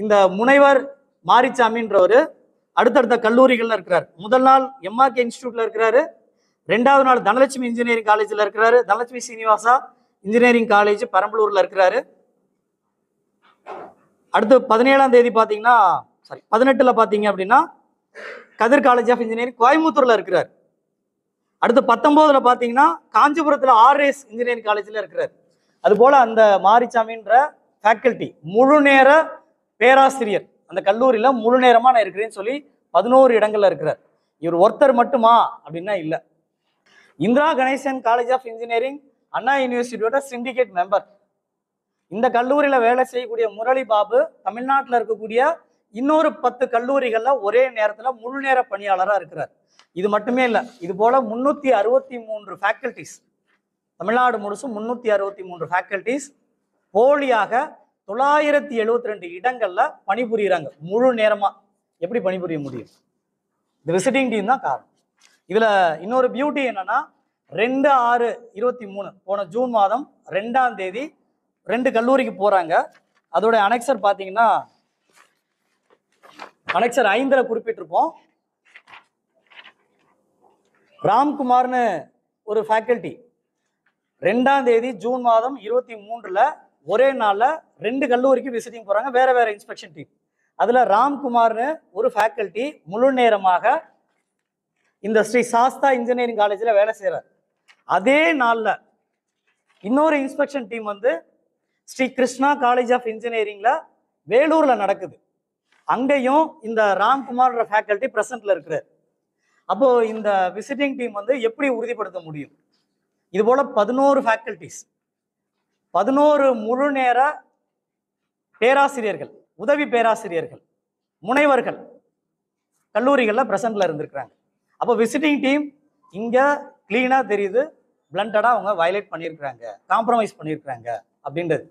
இந்த முனைவர் மாரிச்சாமின்றவர் அடுத்தடுத்த கல்லூரிகள்ல இருக்கிறார். முதல் நாள் எம்ஆர்கே இன்ஸ்டியூட்ல இருக்கிறாரு. 2வது நாள் தனலட்சுமி இன்ஜினியரிங் காலேஜில் இருக்கிறாரு. தனலட்சுமி சீனிவாசா இன்ஜினியரிங் காலேஜ் பெரம்பலூர்ல இருக்கிறாரு. அடுத்து 17ஆம் தேதி பார்த்தீங்கன்னா 18ல பார்த்தீங்க அப்படின்னா கதிர் காலேஜ் ஆஃப் இன்ஜினியரிங் கோயம்புத்தூர்ல இருக்கிறார். அடுத்து 19ல பார்த்தீங்கன்னா காஞ்சிபுரத்தில் ஆர்எஸ் இன்ஜினியரிங் காலேஜில் இருக்கிறார். அதுபோல் அந்த மாரிச்சாமின்ற ஃபேக்கல்ட்டி முழு நேர பேராசிரியர் அந்த கல்லூரியில் முழு நேரமாக நான் இருக்கிறேன்னு சொல்லி 11 இடங்கள்ல இருக்கிறார். இவர் ஒருத்தர் மட்டுமா அப்படின்னா இல்லை. Indira Ganesan college of engineering Anna யூனிவர்சிட்டியோட சிண்டிகேட் மெம்பர். இந்த கல்லூரியில் வேலை செய்யக்கூடிய முரளி பாபு தமிழ்நாட்டில் இருக்கக்கூடிய இன்னொரு 10 கல்லூரிகளில் ஒரே நேரத்தில் முழு நேர பணியாளராக இருக்கிறார். இது மட்டுமே இல்லை, இது போல 363 ஃபேக்கல்டிஸ், தமிழ்நாடு முழுசும் 363 ஃபேக்கல்டிஸ் போலியாக 972 இடங்கள்ல பணிபுரிகிறாங்க முழு நேரமா. எப்படி பணிபுரிய முடியும்? இந்த விசிட்டிங் டீம் தான் காரணம். இதுல இன்னொரு பியூட்டி என்னன்னா 2/6/23 போன ஜூன் மாதம் 2ஆம் தேதி 2 கல்லூரிக்கு போறாங்க. அதோட அனெக்சர் பாத்தீங்கன்னா அனெக்சர் 5ல குறிப்பிட்டிருப்போம். ராம்குமார்னு ஒரு ஃபேக்கல்ட்டி 2ஆம் தேதி ஜூன் மாதம் 23ல ஒரே நாள்ல 2 கல்லூரிக்கு விசிட்டிங் போறாங்க, வேற வேற இன்ஸ்பெக்ஷன் டீம். அதுல ராம்குமார்னு ஒரு ஃபேக்கல்ட்டி முழு நேரமாக இந்த ஸ்ரீ சாஸ்தா இன்ஜினியரிங் காலேஜில் வேலை செய்கிறார். அதே நாளில் இன்னொரு இன்ஸ்பெக்ஷன் டீம் வந்து ஸ்ரீ கிருஷ்ணா காலேஜ் ஆஃப் இன்ஜினியரிங்ல வேலூர்ல நடக்குது. அங்கேயும் இந்த ராம்குமார் ஃபேக்கல்ட்டி பிரசன்ட்ல இருக்கிறார். அப்போ இந்த விசிட்டிங் டீம் வந்து எப்படி உறுதிப்படுத்த முடியும்? இது போல 11 ஃபேக்கல்டிஸ், 11 முழு நேர பேராசிரியர்கள், உதவி பேராசிரியர்கள், முனைவர்கள் கல்லூரிகளில் பிரசன்ட்ல இருந்திருக்கிறாங்க. அப்போ விசிட்டிங் டீம் இங்க கிளீனா தெரியுது, பிளண்டடா அவங்க வயலேட் பண்ணியிருக்கிறாங்க, காம்ப்ரமைஸ் பண்ணியிருக்கிறாங்க அப்படின்றது.